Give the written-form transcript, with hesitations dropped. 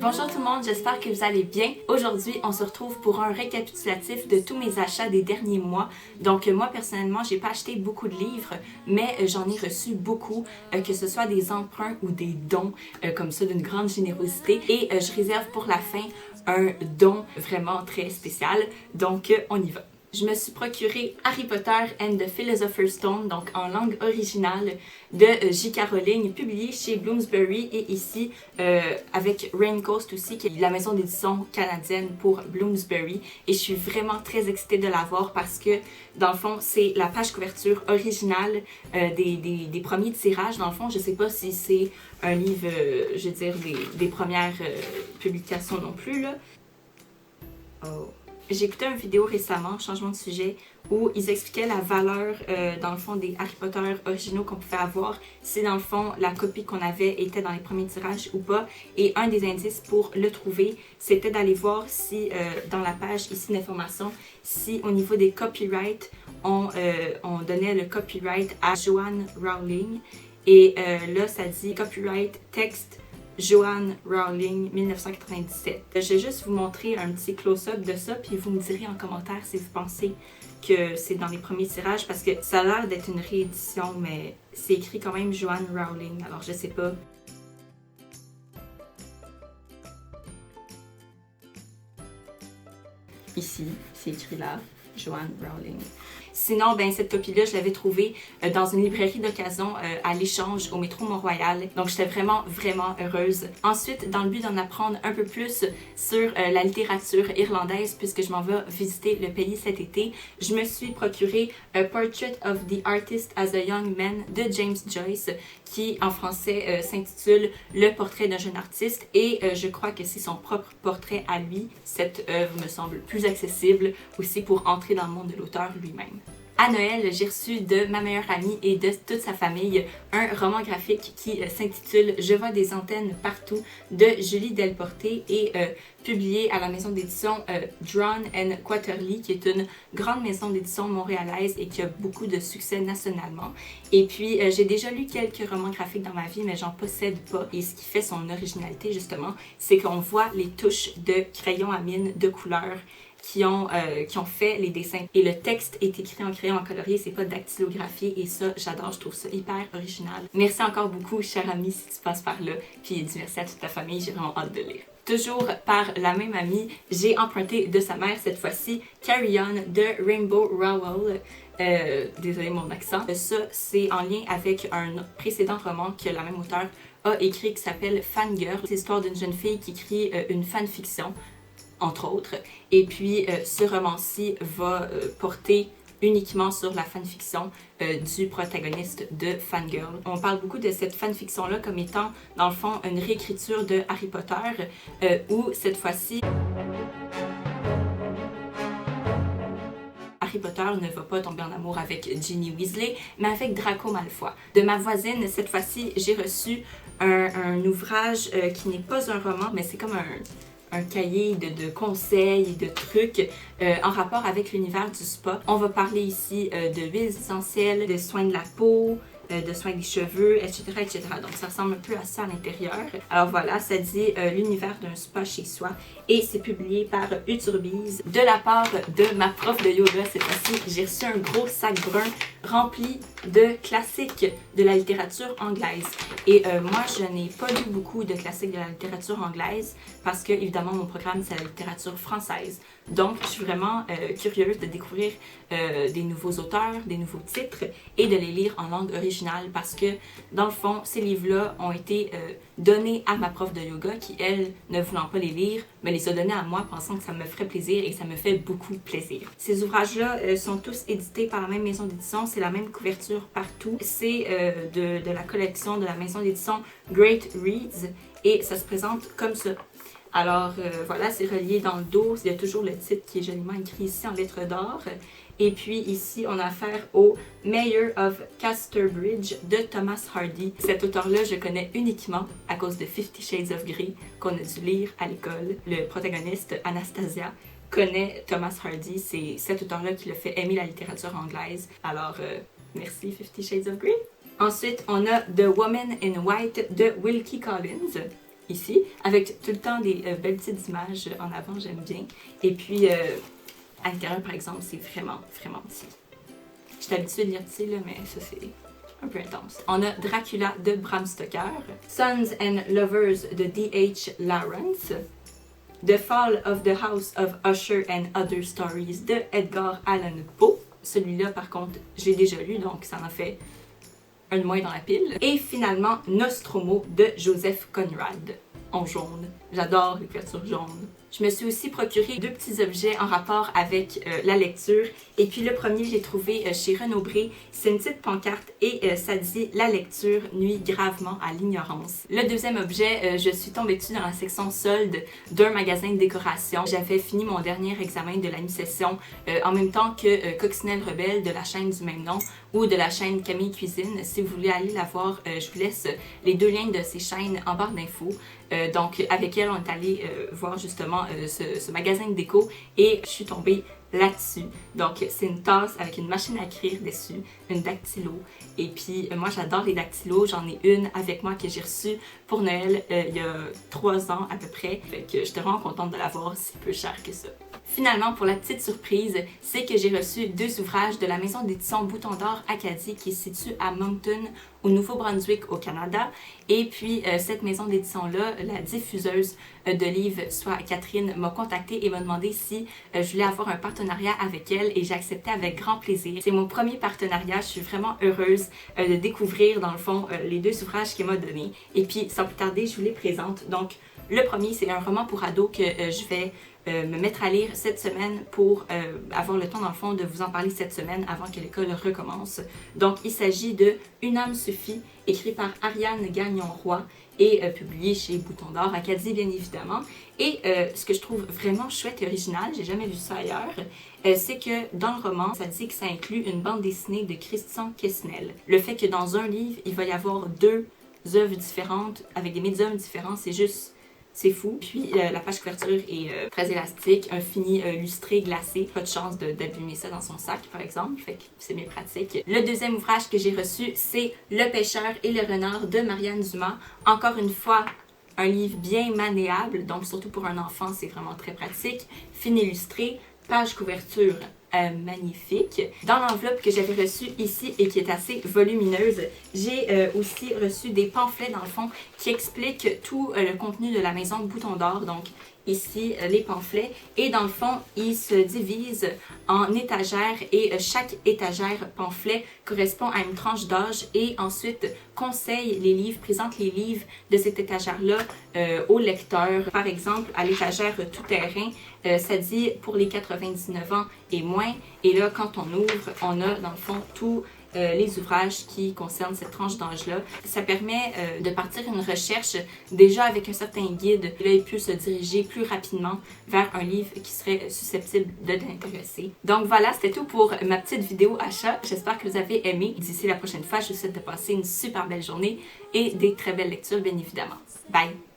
Bonjour tout le monde, j'espère que vous allez bien. Aujourd'hui, on se retrouve pour un récapitulatif de tous mes achats des derniers mois. Donc moi personnellement, j'ai pas acheté beaucoup de livres, mais j'en ai reçu beaucoup, que ce soit des emprunts ou des dons, comme ça d'une grande générosité. Et je réserve pour la fin un don vraiment très spécial. Donc on y va. Je me suis procuré Harry Potter and the Philosopher's Stone, donc en langue originale, de J.K. Rowling, publié chez Bloomsbury et ici avec Raincoast aussi, qui est la maison d'édition canadienne pour Bloomsbury. Et je suis vraiment très excitée de l'avoir parce que, dans le fond, c'est la page couverture originale des premiers tirages. Dans le fond, je sais pas si c'est un livre, je veux dire, des premières publications non plus, là. Oh. J'ai écouté une vidéo récemment, changement de sujet, où ils expliquaient la valeur, dans le fond, des Harry Potter originaux qu'on pouvait avoir, si dans le fond, la copie qu'on avait était dans les premiers tirages ou pas. Et un des indices pour le trouver, c'était d'aller voir si, dans la page ici d'information, si au niveau des copyrights, on donnait le copyright à Joanne Rowling. Et là, ça dit copyright texte Joanne Rowling 1997. Je vais juste vous montrer un petit close-up de ça, puis vous me direz en commentaire si vous pensez que c'est dans les premiers tirages, parce que ça a l'air d'être une réédition, mais c'est écrit quand même Joanne Rowling, alors je sais pas. Ici, c'est écrit là, Joanne Rowling. Sinon, ben, cette copie-là, je l'avais trouvée dans une librairie d'occasion à l'échange au métro Mont-Royal. Donc, j'étais vraiment, vraiment heureuse. Ensuite, dans le but d'en apprendre un peu plus sur la littérature irlandaise, puisque je m'en vais visiter le pays cet été, je me suis procuré A Portrait of the Artist as a Young Man de James Joyce, qui en français s'intitule Le portrait d'un jeune artiste. Et je crois que c'est son propre portrait à lui. Cette œuvre me semble plus accessible aussi pour entrer dans le monde de l'auteur lui-même. À Noël, j'ai reçu de ma meilleure amie et de toute sa famille un roman graphique qui s'intitule Je vois des antennes partout de Julie Delporté et publié à la maison d'édition Drawn and Quarterly, qui est une grande maison d'édition montréalaise et qui a beaucoup de succès nationalement. Et puis, j'ai déjà lu quelques romans graphiques dans ma vie, mais j'en possède pas. Et ce qui fait son originalité, justement, c'est qu'on voit les touches de crayon à mine de couleur qui ont fait les dessins. Et le texte est écrit en crayon en colorier, c'est pas dactylographié, et ça, j'adore, je trouve ça hyper original. Merci encore beaucoup, cher ami, si tu passes par là, puis dis merci à toute ta famille, j'ai vraiment hâte de lire. Toujours par la même amie, j'ai emprunté de sa mère cette fois-ci Carry On de Rainbow Rowell. Désolée mon accent. Ça, c'est en lien avec un précédent roman que la même auteure a écrit qui s'appelle Fangirl. C'est l'histoire d'une jeune fille qui écrit une fanfiction, entre autres. Et puis, ce roman-ci va porter uniquement sur la fanfiction du protagoniste de Fangirl. On parle beaucoup de cette fanfiction-là comme étant, dans le fond, une réécriture de Harry Potter, où cette fois-ci, Harry Potter ne va pas tomber en amour avec Ginny Weasley, mais avec Draco Malfoy. De ma voisine, cette fois-ci, j'ai reçu un ouvrage qui n'est pas un roman, mais c'est comme un cahier de conseils et de trucs en rapport avec l'univers du spa. On va parler ici de huiles essentielles, de soins de la peau, de soins des cheveux, etc., etc. Donc ça ressemble un peu à ça à l'intérieur. Alors voilà, ça dit l'univers d'un spa chez soi et c'est publié par Uturbise. De la part de ma prof de yoga cette fois-ci, j'ai reçu un gros sac brun rempli de classiques de la littérature anglaise. Et moi, je n'ai pas lu beaucoup de classiques de la littérature anglaise parce que, évidemment, mon programme, c'est la littérature française. Donc, je suis vraiment curieuse de découvrir des nouveaux auteurs, des nouveaux titres et de les lire en langue originale parce que, dans le fond, ces livres-là ont été donnés à ma prof de yoga qui, elle, ne voulant pas les lire, me les a donnés à moi pensant que ça me ferait plaisir et ça me fait beaucoup plaisir. Ces ouvrages-là sont tous édités par la même maison d'édition, c'est la même couverture partout. C'est de la collection de la maison d'édition Great Reads et ça se présente comme ça. Alors voilà, c'est relié dans le dos, il y a toujours le titre qui est joliment écrit ici en lettres d'or. Et puis ici, on a affaire au Mayor of Casterbridge de Thomas Hardy. Cet auteur-là, je connais uniquement à cause de 50 Shades of Grey qu'on a dû lire à l'école. Le protagoniste, Anastasia, connaît Thomas Hardy. C'est cet auteur-là qui l'a fait aimer la littérature anglaise. Alors, merci 50 Shades of Grey. Ensuite, on a The Woman in White de Wilkie Collins. ici, avec tout le temps des belles petites images en avant, j'aime bien. Et puis, à l'intérieur, par exemple, c'est vraiment, vraiment petit. Je suis habituée de lire petit, là, mais ça, c'est un peu intense. On a Dracula de Bram Stoker, Sons and Lovers de D.H. Lawrence, The Fall of the House of Usher and Other Stories de Edgar Allan Poe. Celui-là, par contre, j'ai déjà lu, donc ça en fait un de moins dans la pile. Et finalement, Nostromo de Joseph Conrad, en jaune. J'adore les couvertures jaunes. Je me suis aussi procuré 2 petits objets en rapport avec la lecture. Et puis le premier, j'ai trouvé chez Renaud Bré. C'est une petite pancarte et ça dit « La lecture nuit gravement à l'ignorance ». Le deuxième objet, je suis tombée dessus dans la section solde d'un magasin de décoration. J'avais fini mon dernier examen de la mi-session en même temps que Coccinelle Rebelle de la chaîne du même nom ou de la chaîne Camille Cuisine. Si vous voulez aller la voir, je vous laisse les 2 liens de ces chaînes en barre d'infos. Donc avec elle, on est allé voir justement ce magasin de déco et je suis tombée là-dessus. Donc c'est une tasse avec une machine à écrire dessus, une dactylo. Et puis moi j'adore les dactylos, j'en ai une avec moi que j'ai reçue pour Noël il y a 3 ans à peu près. Fait que j'étais vraiment contente de l'avoir, si peu cher que ça. Finalement, pour la petite surprise, c'est que j'ai reçu 2 ouvrages de la maison d'édition Bouton d'Or Acadie qui se situe à Moncton, au Nouveau-Brunswick, au Canada. Et puis, cette maison d'édition-là, la diffuseuse de livres, soit Catherine, m'a contactée et m'a demandé si je voulais avoir un partenariat avec elle et j'ai accepté avec grand plaisir. C'est mon premier partenariat, je suis vraiment heureuse de découvrir, dans le fond, les 2 ouvrages qu'elle m'a donnés. Et puis, sans plus tarder, je vous les présente. Donc, le premier, c'est un roman pour ados que je vais me mettre à lire cette semaine pour avoir le temps dans le fond de vous en parler cette semaine avant que l'école recommence. Donc il s'agit de Une âme suffit, écrit par Ariane Gagnon-Roy et publié chez Bouton d'Or Acadie bien évidemment. Et ce que je trouve vraiment chouette et original, j'ai jamais vu ça ailleurs, c'est que dans le roman, ça dit que ça inclut une bande dessinée de Christian Quesnel. Le fait que dans un livre, il va y avoir 2 œuvres différentes avec des médiums différents, c'est fou. Puis la page couverture est très élastique, un fini lustré, glacé. Pas de chance d'abîmer ça dans son sac, par exemple. Fait que c'est bien pratique. Le deuxième ouvrage que j'ai reçu, c'est Le pêcheur et le renard de Marianne Dumas. Encore une fois, un livre bien maniable, donc surtout pour un enfant, c'est vraiment très pratique. Fini illustré, page couverture magnifique. Dans l'enveloppe que j'avais reçue ici et qui est assez volumineuse, j'ai aussi reçu des pamphlets dans le fond qui expliquent tout le contenu de la maison Bouton d'Or. Donc ici les pamphlets et dans le fond ils se divisent en étagères et chaque étagère pamphlet correspond à une tranche d'âge et ensuite conseille les livres, présente les livres de cette étagère là aux lecteurs. Par exemple à l'étagère tout terrain ça dit pour les 99 ans et moins et là quand on ouvre on a dans le fond tout les ouvrages qui concernent cette tranche d'âge-là. Ça permet de partir une recherche déjà avec un certain guide. Là, il peut se diriger plus rapidement vers un livre qui serait susceptible de l'intéresser. Donc voilà, c'était tout pour ma petite vidéo achat. J'espère que vous avez aimé. D'ici la prochaine fois, je vous souhaite de passer une super belle journée et des très belles lectures, bien évidemment. Bye!